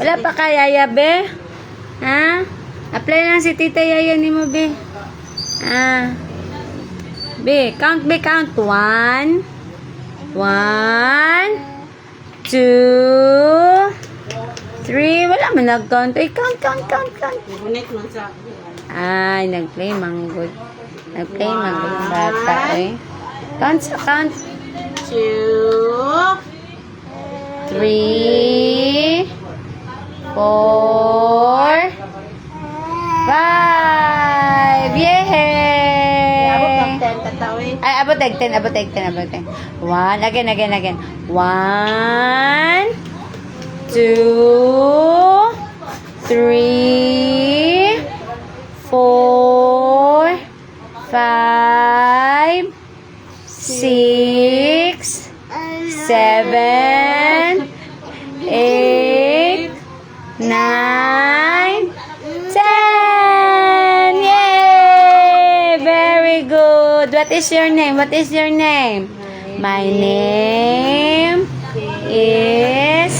Wala pa ka, Yaya, be? Ha? Apply lang si Tita Yaya ni mo, be. Ah. Be, count, be, count. 1, 1, 2, 3. Wala man nag-count. Ay, count. Ulit man sa Ay, nag-play manggod. Nag-play manggod bata, eh. Count. 2, 3, 4, 5. Yay! abot ng 10 tatawin. Ay, abot tag 10. 1, again. 1, 2, 3, 4, 5, 6, 7, 8, 9, 10. Yay! Very good. What is your name? My name is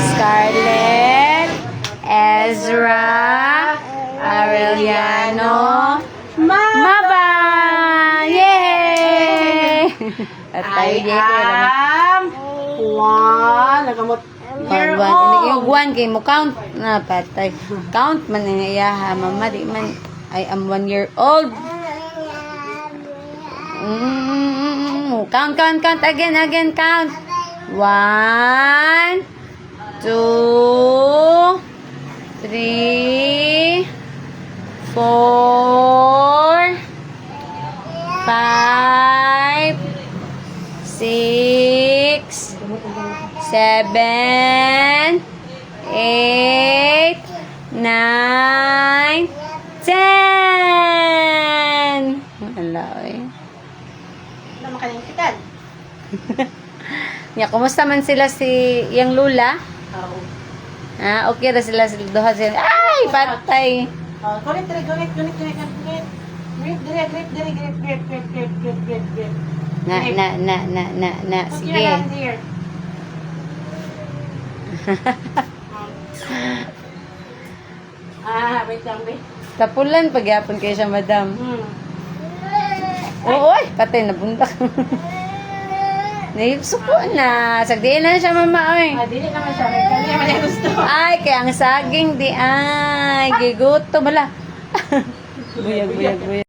Scarlett Ezra Aureliano Maban. Yay! At tayo I dito. am 1. Nagamot. Year Yung old. 1 kay mo count na patay. Count man niya ha mama di man. I am 1 year old. Count again count. 1, 2, 3, 4, 5, 6, 7, 8, 9, 10. Ala, eh. Ano makalimpitan? Ya, kumusta man sila si yang Lula? Oo. Ah, okay ra sila duha sila. Ay, patay. Kulit. Grip. Na. Put your Sige. hand here. Wait lang, wait. Tapulan pagyapon kay siya, madam. Oo, oy, patay na bundak. Naipsuko na. Sagdiin na siya, mama, oy. Dili naman siya. Kaya naman yung gusto. Ay, kaya ang saging di ay. Giguto, bala. Buyag.